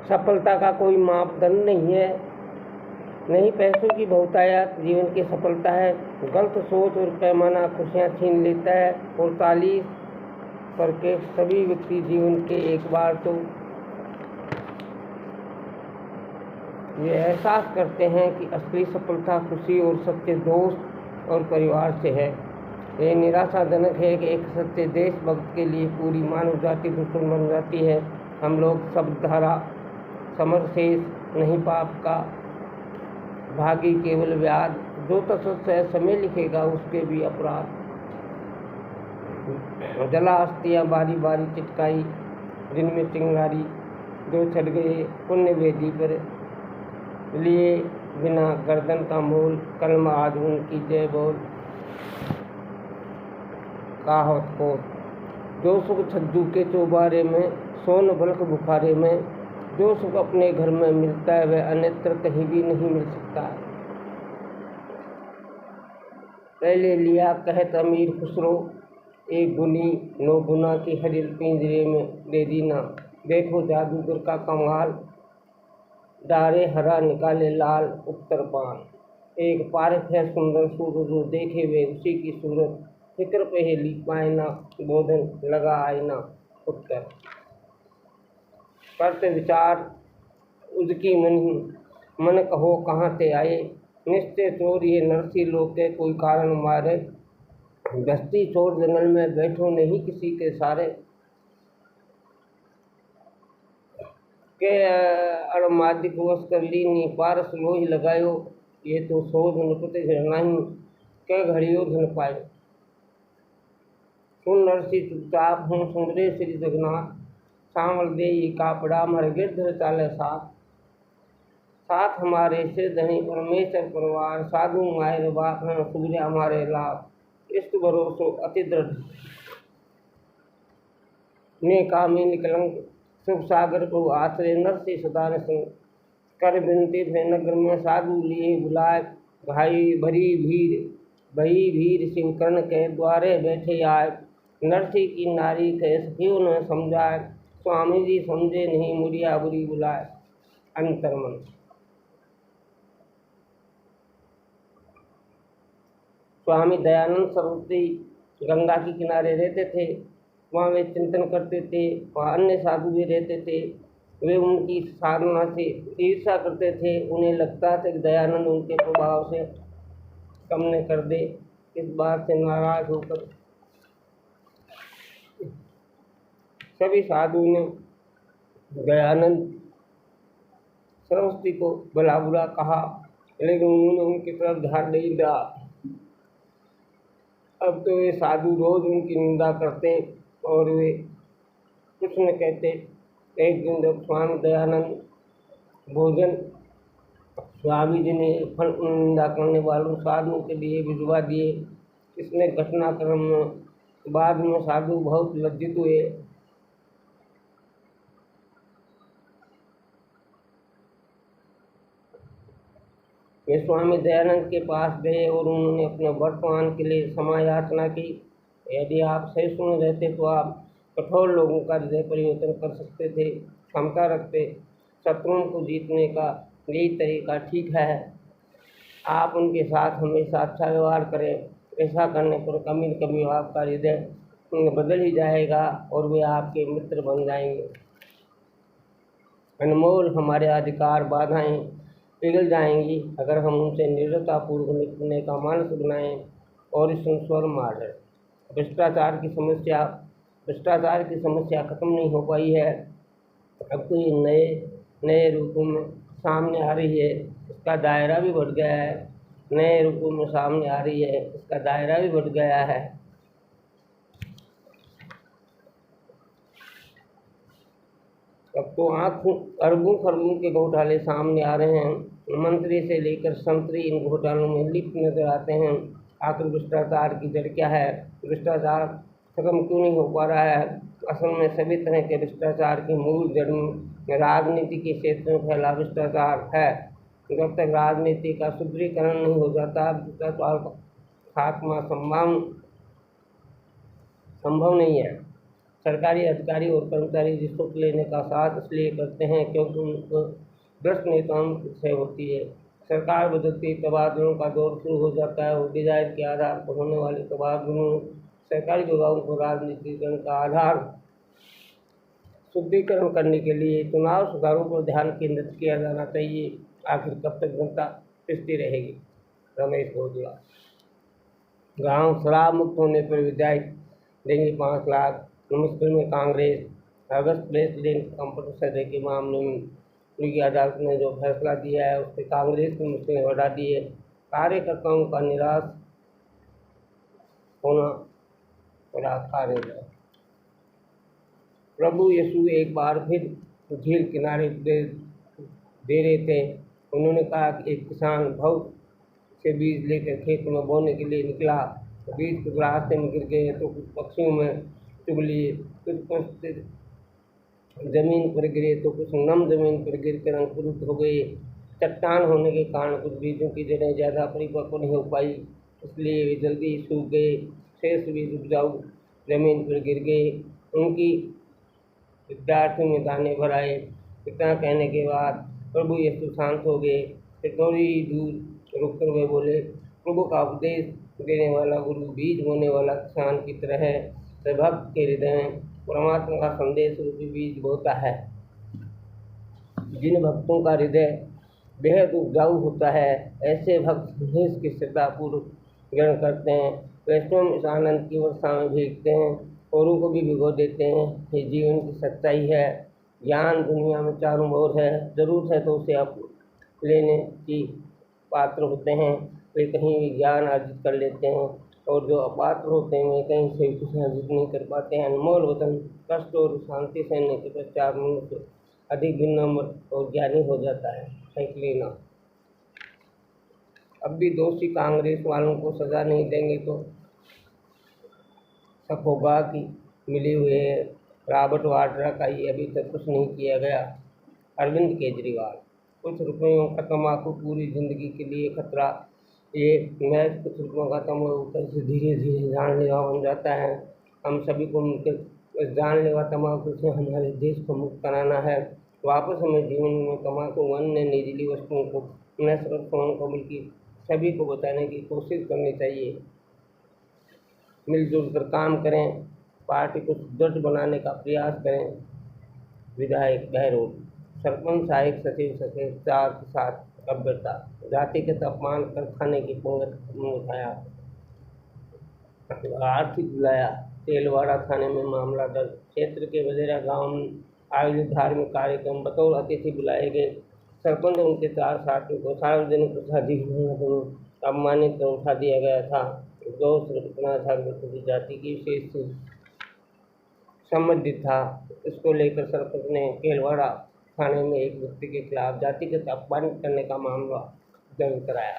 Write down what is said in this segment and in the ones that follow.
सफलता का कोई मापदंड नहीं है, नहीं पैसों की बहुतायत जीवन की सफलता है। गलत सोच और पैमाना खुशियाँ छीन लेता है और 40 करके सभी व्यक्ति जीवन के एक बार तो ये एहसास करते हैं कि असली सफलता खुशी और सच्चे दोस्त और परिवार से है। ये निराशाजनक है कि एक सच्चे देशभक्त के लिए पूरी मानव जाति दुश्मन बन जाती है। हम लोग शब्दधारा समर शेष नहीं पाप का भागी केवल व्याध, जो तत्व समय लिखेगा उसके भी अपराध। जला अस्थियाँ बारी बारी चिटकाई जिनमें चिंगारी, जो चढ़ गए पुण्य वेदी पर लिए बिना गर्दन का मोल, कलम आज उनकी जय बोल काहत को। जो सुख छज्जू के चौबारे में, सोन बल्क बुखारे में, जो सुख अपने घर में मिलता है वह अन्यत्र कहीं भी नहीं मिल सकता है। पहले लिया कहत अमीर खुसरो, एक गुनी 9 गुना की हरिल पिंजरे में दे दी ना। देखो जादूगर का कमाल, डारे हरा निकाले लाल उत्तर पान। एक पारक है सुंदर सूरज, जो देखे वे उसी की सूरत। फिक्र पहेली पाए ना, बोधन लगा आईना उत्तर। करते विचार उसकी मन कहो कहाँ से आए। निश्चय चोर ये नरसी लोग के कोई कारण मारे। दस्ती चोर जंगल में बैठो नहीं किसी के सारे। के अड़मादिक वश कर ली नी पारस लोही लगायो। ये तो शोध नुपते नहीं के घड़ियों धन पाए। सुन नरसी चुपचाप हूँ सुंदरे श्री जगन्नाथ। सांवल दे कापड़ा मर गिरधर चाले साथ। साथ हमारे सिर धनी परमेश्वर परिवार। साधु मायर बात सूर्य हमारे लाभ। इष्ट भरोसो अति दृढ़ ने कामी निकलंक। शुभ सागर को आश्रय नरसी सदा न संग। कर बिनती थे नगर में साधु लिए बुलाए। भाई भरी भीड़ शिव कर्ण के द्वारे बैठे आए। नरसी की नारी के सखियों ने समझाए। स्वामी जी समझे नहीं मुड़िया बुरी बुलाए। अंतर्मन। स्वामी दयानंद सरस्वती गंगा के किनारे रहते थे। वहाँ वे चिंतन करते थे। वहाँ अन्य साधु भी रहते थे। वे उनकी साधना से ईर्ष्या करते थे। उन्हें लगता था कि दयानंद उनके प्रभाव से कम न कर दे। इस बात से नाराज होकर सभी साधु ने दयानंद सरस्वती को भला बुरा कहा, लेकिन उन्होंने उनकी तरफ ध्यान नहीं दिया। अब तो वे साधु रोज उनकी निंदा करते और वे कुछ न कहते। एक दिन जब स्वामी दयानंद भोजन स्वामी जी ने फल निंदा करने वालों साधुओं के लिए भिजवा दिए। इसने घटनाक्रम में बाद में साधु बहुत लज्जित हुए। वे स्वामी दयानंद के पास गए और उन्होंने अपने वर्तमान के लिए क्षमा याचना की। यदि आप सही सुन रहते तो आप कठोर लोगों का हृदय परिवर्तन कर सकते थे, क्षमता रखते। शत्रुओं को जीतने का यही तरीका ठीक है। आप उनके साथ हमेशा अच्छा व्यवहार करें। ऐसा करने पर कभी न कभी आपका हृदय बदल ही जाएगा और वे आपके मित्र बन जाएंगे। अनमोल हमारे अधिकार बाधाएं पिघल जाएंगी अगर हम उनसे निर्दयतापूर्वक निपटने का मानस बनाएं। और इस संस्वर मॉडल भ्रष्टाचार की समस्या खत्म नहीं हो पाई है। अब तो ये नए रूपों में सामने आ रही है। इसका दायरा भी बढ़ गया है। नए रूपों में सामने आ रही है, इसका दायरा भी बढ़ गया है। अब तो अरबों खरबों के घोटाले सामने आ रहे हैं। मंत्री से लेकर संतरी इन घोटालों में लिप्त नजर आते हैं। आखिर भ्रष्टाचार की जड़ क्या है? भ्रष्टाचार खत्म क्यों नहीं हो पा रहा है? असल में सभी तरह के भ्रष्टाचार की मूल जड़ में राजनीति के क्षेत्र में फैला भ्रष्टाचार है। जब तक राजनीति का सुदृढ़ीकरण नहीं हो जाता, भ्रष्टाचार का खात्मा संभव नहीं है। सरकारी अधिकारी और कर्मचारी रिश्वत लेने का साथ इसलिए करते हैं क्योंकि उनको भ्रष्ट नेताओं से होती है। सरकार बदलती, तबादलों का दौर शुरू हो जाता है और डिजाइन के आधार पर होने वाले तबादलों सरकारी विभागों को राजनीतिकरण का आधार शुद्धिकरण करने के लिए चुनाव सुधारों पर ध्यान केंद्रित किया जाना चाहिए। आखिर कब तक जनता पिसती रहेगी? रमेश बोधला। गांव शराब मुक्त होने पर विधायक देंगे 5 लाख। मुश्किल में कांग्रेस। अगस्त प्रेस लिंक कंप्यूटर सौदे के मामले में उनकी अदालत ने जो फैसला दिया है उससे कांग्रेस की मुश्किलें बढ़ा दी है। कार्यकर्ताओं का निराश होना बड़ा कार्य है। प्रभु यीशु एक बार फिर झील किनारे दे रहे थे। उन्होंने कहा कि एक किसान बहुत से बीज लेकर खेत में बोने के लिए निकला। बीज कुछ रास्ते में गिर गए तो कुछ पक्षियों में चुग लिए, कुछ जमीन पर गिरे तो कुछ नम जमीन पर गिर कर अंकुरित हो गए। चट्टान होने के कारण कुछ बीजों की जड़ें ज़्यादा परिपक्व नहीं हो पाई, इसलिए वे जल्दी सूख गए। शेष बीज उपजाऊ जमीन पर गिर गए। उनकी विद्यार्थियों में दाने भर आए। इतना कहने के बाद प्रभु यीशु शांत हो गए। फिर थोड़ी दूर रुककर वे बोले, प्रभु का उपदेश देने वाला गुरु बीज बोने वाला किसान की तरह है। भक्त के हृदय में परमात्मा का संदेश रूपी बीज बोता है। जिन भक्तों का हृदय बेहद उपजाऊ होता है, ऐसे भक्त संदेश की श्रद्धापूर्वक ग्रहण करते हैं। वैष्णव इस आनंद की वर्षा में भीगते हैं, औरों को भी भिगो देते हैं। ये जीवन की सच्चाई है। ज्ञान दुनिया में चारों ओर है, जरूरत है तो उसे आप लेने की पात्र होते हैं। वे कहीं भी ज्ञान अर्जित कर लेते हैं और जो अपात्र होते हैं वे कहीं से कुछ अर्जित नहीं कर पाते हैं। अनमोल वचन कष्ट और शांति सहने के पश्चात मनुष्य अधिक विनम्र और ज्ञानी हो जाता है। लेना अब भी दोषी कांग्रेस वालों को सजा नहीं देंगे तो शक होगा कि मिले हुए रॉबर्ट वाड्रा का ही अभी तक कुछ नहीं किया गया। अरविंद केजरीवाल। कुछ रुपयों का तम्बाकू पूरी जिंदगी के लिए खतरा। ये मैच कुछ रुपयों का तम्बाकू से धीरे धीरे जानलेवा बन जाता है। हम सभी को मिलकर इस जानलेवा तम्बाकू से हमारे देश को मुक्त कराना है। वापस हमें जीवन में तम्बाकू अन्य निजीली वस्तुओं को न सिर्फ को बल्कि सभी को बताने की कोशिश करनी चाहिए। मिलजुल कर काम करें, पार्टी को सुदृढ़ बनाने का प्रयास करें। विधायक बहरोड। सरपंच सहायक सचिव सचिवाचार के साथ गंभीरता। जातिगत अपमान कर खाने की पंगत उठाया। आर्थिक बुलाया। तेलवाड़ा थाने में मामला दर्ज। क्षेत्र के बदेरा गांव में आयोजित धार्मिक कार्यक्रम बतौर अतिथि बुलाए गए सरपंच उनके 4 साथियों को सार्वजनिक प्रसादी अपमानित कर उठा दिया गया था। दोष इतना था कि जाति की विशेष संबंधित था। इसको लेकर सरपंच ने केलवाड़ा थाने में एक व्यक्ति के खिलाफ जातिगत अपमान करने का मामला दर्ज कराया।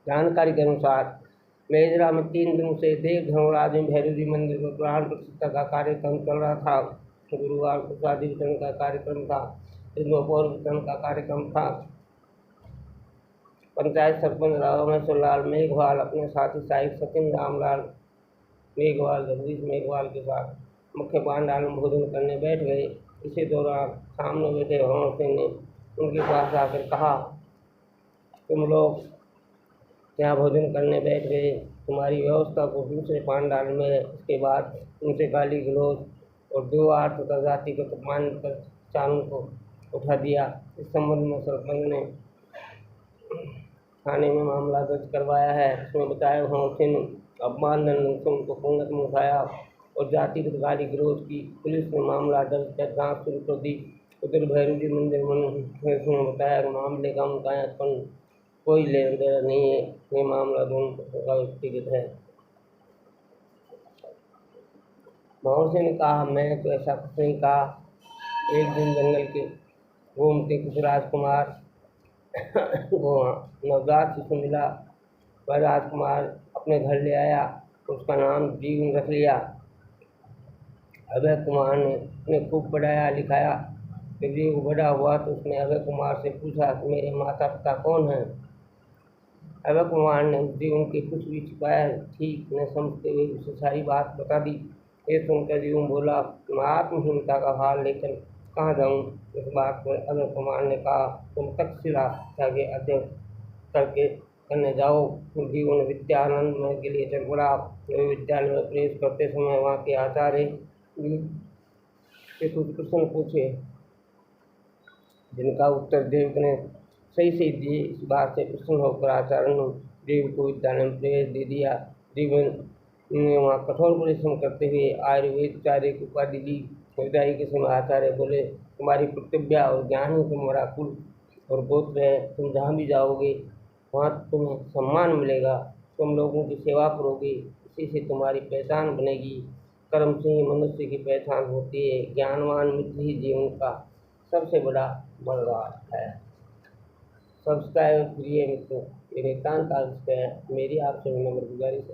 जानकारी के अनुसार मेजरा में 3 दिनों से देव धर्मराज में भैरव जी मंदिर में प्राण प्रतिष्ठा का कार्यक्रम चल रहा था। गुरुवार को शादी वितरण का कार्यक्रम था, इसमें पौर वितरण का कार्यक्रम था। पंचायत सरपंच रामेश्वर लाल मेघवाल अपने साथी सहायक सचिन रामलाल मेघवाल जगदीश मेघवाल के साथ मुख्य पांडाल में भोजन करने बैठ गए। इसी दौरान सामने बैठे भवन सिंह ने उनके पास आकर कहा, तुम लोग यहाँ भोजन करने बैठ गए, तुम्हारी व्यवस्था को दूसरे पांडाल में है। इसके बाद उनसे गाली गलौज और द्विवार तथा जातिगत अपमान कर चारों को उठा दिया। इस संबंध में सरपंच ने थाने में मामला दर्ज करवाया है। इसमें बताया भवन सिंह अपमानजनक से उनको पंगत में उठाया और जातिगत गाली गलौज की। पुलिस ने मामला दर्ज कर जाँच शुरू कर दी। उधर भैरव जी मंदिर ने बताया कि मामले का उनका कोई लेन देन नहीं है, ये मामला दोनों पक्षों का व्यक्तिगत है। भवन सिंह ने कहा, मैं तो ऐसा कुछ नहीं कहा। एक दिन जंगल के घूमते कुछ राजकुमार वो नवजात शिशु मिला। वह राजकुमार अपने घर ले आया, उसका नाम जीवन रख लिया। अभय कुमार ने खूब पढ़ाया लिखाया। जब ये बड़ा हुआ तो उसने अभय कुमार से पूछा कि मेरे माता पिता कौन हैं। अभय कुमार ने उस जीवन के कुछ भी छिपाया ठीक न समझते हुए उसे सारी बात बता दी। ये सुनकर यूँ बोला, मैं आत्महीनता का भार लेकर कहाँ जाऊँ। इस बात पर अग्नि कुमार ने कहा, तुम तक्षशिला के अध्ययन करने जाओ। जीवन विद्यानंद में के लिए चल पड़ा। वे विद्यालय में प्रवेश करते समय वहाँ के आचार्य से कुछ प्रश्न पूछे, जिनका उत्तर देव ने सही से दिए। इस बात से प्रसन्न होकर आचार्य ने देव को विद्यालय में प्रवेश दे दिया। देव ने वहाँ कठोर परिश्रम करते हुए आयुर्वेदाचार्य की उपाधि दी। विदाई के समय आचार्य बोले, तुम्हारी प्रतिभा और ज्ञान ही तुम्हारा कुल और गोत्र है। तुम जहाँ भी जाओगे वहाँ तुम्हें सम्मान मिलेगा। तुम लोगों की सेवा करोगे, इसी से तुम्हारी पहचान बनेगी। कर्म से ही मनुष्य की पहचान होती है। ज्ञानवान मित्र ही जीवन का सबसे बड़ा बलवान है। सब्सक्राइब प्रिय मित्रों, ये नितांत आवश्यक है। मेरी आपसे विनम्र गुजारिश है।